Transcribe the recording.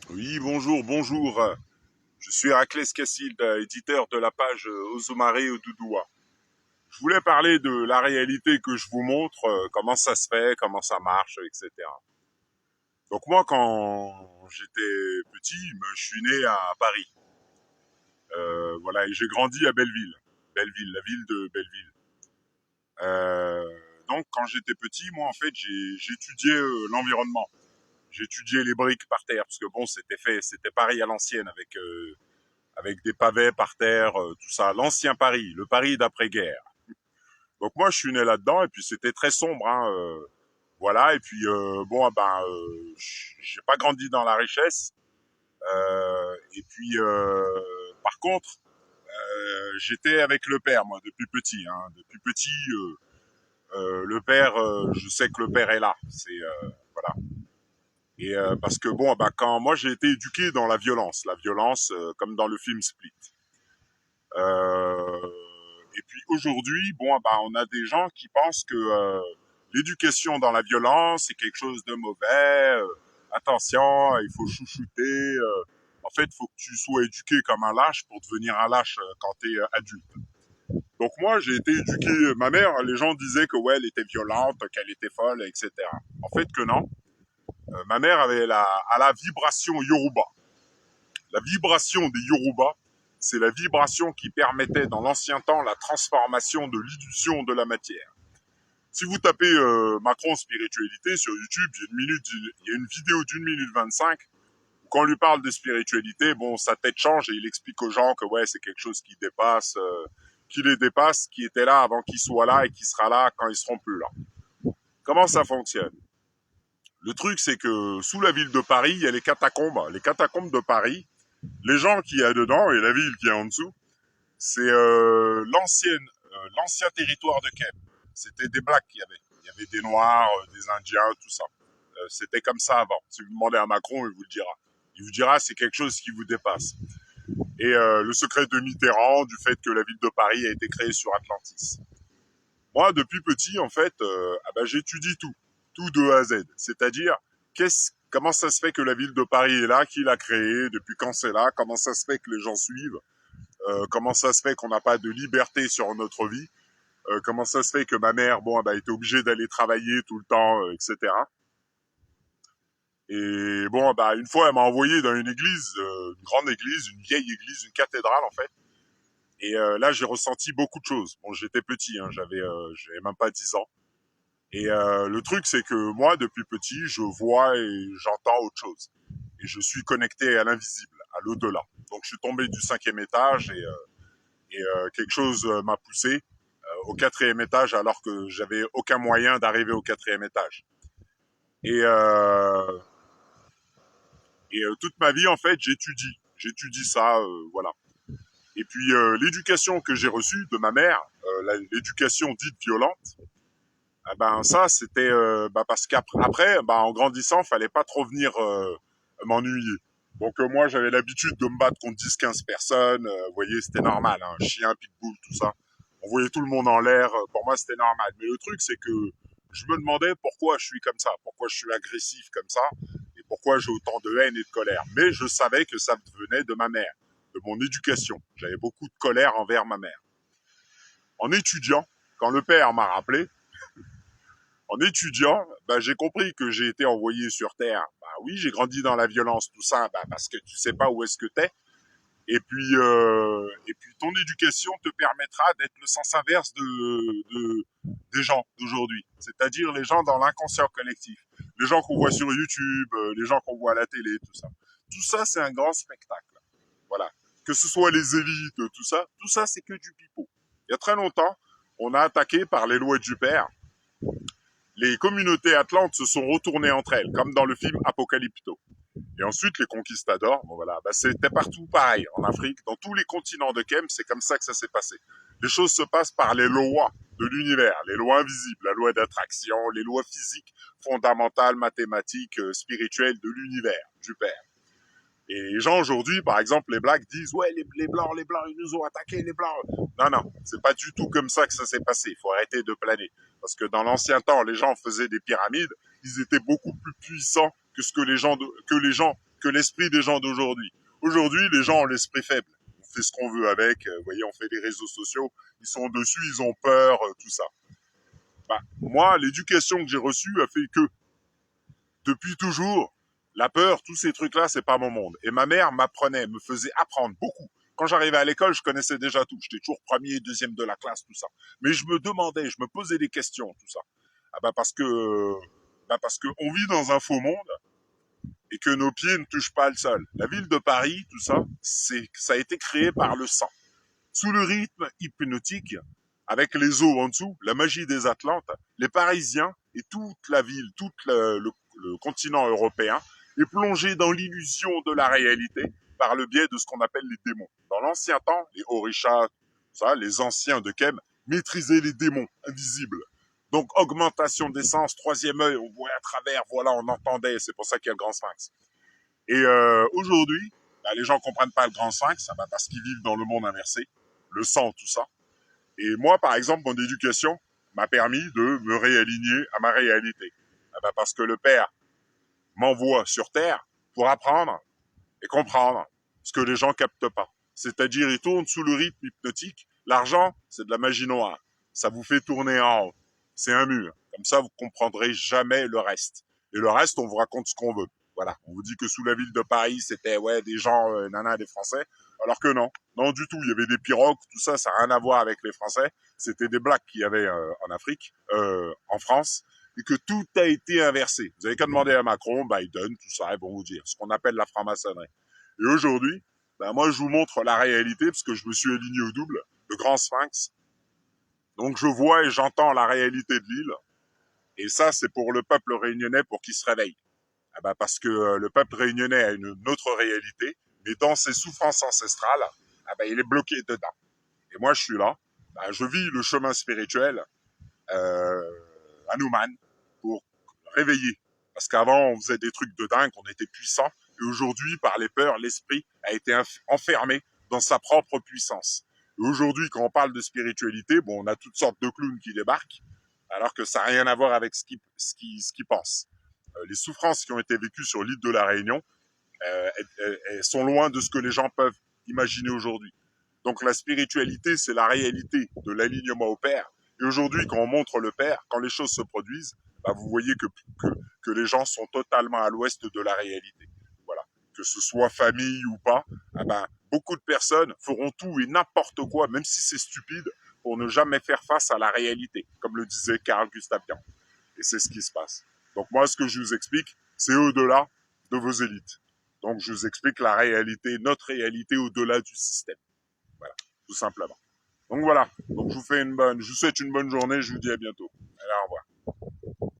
Oui, bonjour, bonjour. Je suis Héraclès Cassilde, éditeur de la page Ozomaré Doudoua. Je voulais parler de la réalité que je vous montre, comment ça se fait, comment ça marche, etc. Donc moi, quand j'étais petit, je suis né à Paris. Voilà, et j'ai grandi à Belleville. Belleville, la ville de Belleville. Donc quand j'étais petit, moi en fait, j'étudiais l'environnement. J'étudiais les briques par terre, parce que bon, c'était Paris à l'ancienne avec des pavés par terre, tout ça. L'ancien Paris, le Paris d'après-guerre. Donc moi, je suis né là-dedans et puis c'était très sombre, hein, voilà. Et puis bon, j'ai pas grandi dans la richesse. Et puis par contre, j'étais avec le père, moi, depuis petit. Hein. Depuis petit, le père, je sais que le père est là. C'est voilà. Et parce que bon, quand moi j'ai été éduqué dans la violence comme dans le film Split. Euh, et puis aujourd'hui, bon, on a des gens qui pensent que l'éducation dans la violence c'est quelque chose de mauvais. Attention, il faut chouchouter. En fait, il faut que tu sois éduqué comme un lâche pour devenir un lâche quand tu es adulte. Donc moi, j'ai été éduqué. Ma mère, les gens disaient que ouais, elle était violente, qu'elle était folle, etc. En fait, que non. Ma mère avait à la vibration Yoruba. La vibration des Yoruba, c'est la vibration qui permettait dans l'ancien temps la transformation de l'illusion de la matière. Si vous tapez Macron spiritualité sur YouTube, il y a une vidéo d'une minute 25 où quand on lui parle de spiritualité, bon, sa tête change et il explique aux gens que ouais, c'est quelque chose qui dépasse, qui les dépasse, qui était là avant qu'ils soient là et qui sera là quand ils seront plus là. Comment ça fonctionne? Le truc, c'est que sous la ville de Paris, il y a les catacombes. Les catacombes de Paris, les gens qui y a dedans et la ville qui est en dessous, c'est l'ancien territoire de Kep. C'était des blacks qu'il y avait. Il y avait des noirs, des indiens, tout ça. C'était comme ça avant. Si vous demandez à Macron, il vous le dira. Il vous dira c'est quelque chose qui vous dépasse. Et le secret de Mitterrand, du fait que la ville de Paris a été créée sur Atlantis. Moi, depuis petit, en fait, j'étudie tout de A à Z. C'est-à-dire, comment ça se fait que la ville de Paris est là, qui l'a créée, depuis quand c'est là, comment ça se fait que les gens suivent, comment ça se fait qu'on n'a pas de liberté sur notre vie, comment ça se fait que ma mère, bon, était obligée d'aller travailler tout le temps, etc. Et bon, une fois, elle m'a envoyé dans une église, une grande église, une vieille église, une cathédrale en fait. Et là, j'ai ressenti beaucoup de choses. Bon, j'étais petit, hein, j'avais même pas 10 ans. Et le truc, c'est que moi, depuis petit, je vois et j'entends autre chose. Et je suis connecté à l'invisible, à l'au-delà. Donc, je suis tombé du 5e étage et quelque chose m'a poussé au 4e étage alors que j'avais aucun moyen d'arriver au 4e étage. Et, euh, et toute ma vie, en fait, j'étudie ça, voilà. Et puis l'éducation que j'ai reçue de ma mère, l'éducation dite violente, ça c'était parce qu'après, en grandissant, fallait pas trop venir m'ennuyer. Donc moi j'avais l'habitude de me battre contre 10-15 personnes, vous voyez, c'était normal, hein, chien, pitbull, tout ça. On voyait tout le monde en l'air, pour moi c'était normal. Mais le truc c'est que je me demandais pourquoi je suis comme ça, pourquoi je suis agressif comme ça, et pourquoi j'ai autant de haine et de colère. Mais je savais que ça venait de ma mère, de mon éducation. J'avais beaucoup de colère envers ma mère. En étudiant, quand le père m'a rappelé, en étudiant, j'ai compris que j'ai été envoyé sur Terre. Oui, j'ai grandi dans la violence, tout ça, parce que tu sais pas où est-ce que t'es. Et puis ton éducation te permettra d'être le sens inverse des gens d'aujourd'hui. C'est-à-dire les gens dans l'inconscient collectif. Les gens qu'on voit sur YouTube, les gens qu'on voit à la télé, tout ça. Tout ça, c'est un grand spectacle. Voilà. Que ce soit les élites, tout ça, c'est que du pipeau. Il y a très longtemps, on a attaqué par les lois du père. Les communautés atlantes se sont retournées entre elles, comme dans le film Apocalypto. Et ensuite, les conquistadors, c'était partout pareil. En Afrique, dans tous les continents de Kem, c'est comme ça que ça s'est passé. Les choses se passent par les lois de l'univers, les lois invisibles, la loi d'attraction, les lois physiques fondamentales, mathématiques, spirituelles de l'univers, du Père. Et les gens aujourd'hui, par exemple, les Blacks disent ouais, les blancs, ils nous ont attaqués, les blancs. Non, c'est pas du tout comme ça que ça s'est passé. Il faut arrêter de planer, parce que dans l'ancien temps, les gens faisaient des pyramides, ils étaient beaucoup plus puissants que ce que les gens que l'esprit des gens d'aujourd'hui. Aujourd'hui, les gens ont l'esprit faible. On fait ce qu'on veut avec. Vous voyez, on fait des réseaux sociaux. Ils sont dessus, ils ont peur, tout ça. Bah, moi, l'éducation que j'ai reçue a fait que, depuis toujours, la peur, tous ces trucs-là, c'est pas mon monde. Et ma mère m'apprenait, me faisait apprendre beaucoup. Quand j'arrivais à l'école, je connaissais déjà tout. J'étais toujours premier, deuxième de la classe, tout ça. Mais je me demandais, je me posais des questions, tout ça. Ah bah parce que on vit dans un faux monde et que nos pieds ne touchent pas le sol. La ville de Paris, tout ça, ça a été créé par le sang. Sous le rythme hypnotique, avec les eaux en dessous, la magie des Atlantes, les Parisiens et toute la ville, le continent européen est plongé dans l'illusion de la réalité par le biais de ce qu'on appelle les démons. Dans l'ancien temps, les Orishas, ça, les anciens de Kem, maîtrisaient les démons invisibles. Donc augmentation d'essence, troisième œil, on voyait à travers, voilà, on entendait, c'est pour ça qu'il y a le grand sphinx. Et aujourd'hui, bah, les gens comprennent pas le grand sphinx, bah, parce qu'ils vivent dans le monde inversé, le sang, tout ça. Et moi, par exemple, mon éducation m'a permis de me réaligner à ma réalité. Bah, parce que le Père m'envoie sur Terre pour apprendre et comprendre ce que les gens captent pas. C'est-à-dire, ils tournent sous le rythme hypnotique. L'argent, c'est de la magie noire. Ça vous fait tourner en haut. C'est un mur. Comme ça, vous comprendrez jamais le reste. Et le reste, on vous raconte ce qu'on veut. Voilà. On vous dit que sous la ville de Paris, c'était ouais des gens, nanas, des Français. Alors que non. Non du tout. Il y avait des pirogues, tout ça, ça n'a rien à voir avec les Français. C'était des blacks qu'il y avait en Afrique, en France. Et que tout a été inversé. Vous avez qu'à demander à Macron, Biden, tout ça, ils vont vous dire ce qu'on appelle la franc-maçonnerie. Et aujourd'hui, ben moi, je vous montre la réalité, parce que je me suis aligné au double, le grand sphinx. Donc, je vois et j'entends la réalité de l'île. Et ça, c'est pour le peuple réunionnais pour qu'il se réveille. Ah ben parce que le peuple réunionnais a une autre réalité, mais dans ses souffrances ancestrales, ah ben il est bloqué dedans. Et moi, je suis là. Ben, je vis le chemin spirituel Hanuman pour réveiller. Parce qu'avant, on faisait des trucs de dingue, on était puissant. Et aujourd'hui, par les peurs, l'esprit a été enfermé dans sa propre puissance. Et aujourd'hui, quand on parle de spiritualité, bon, on a toutes sortes de clowns qui débarquent, alors que ça n'a rien à voir avec ce qu'ils pensent. Les souffrances qui ont été vécues sur l'île de la Réunion, elles sont loin de ce que les gens peuvent imaginer aujourd'hui. Donc la spiritualité, c'est la réalité de l'alignement au Père. Et aujourd'hui, quand on montre le Père, quand les choses se produisent, bah, vous voyez que les gens sont totalement à l'ouest de la réalité. Voilà. Que ce soit famille ou pas, ah ben, beaucoup de personnes feront tout et n'importe quoi, même si c'est stupide, pour ne jamais faire face à la réalité, comme le disait Carl Gustav Jung. Et c'est ce qui se passe. Donc moi, ce que je vous explique, c'est au-delà de vos élites. Donc je vous explique la réalité, notre réalité au-delà du système. Voilà, tout simplement. Donc voilà. Donc je vous souhaite une bonne journée. Je vous dis à bientôt.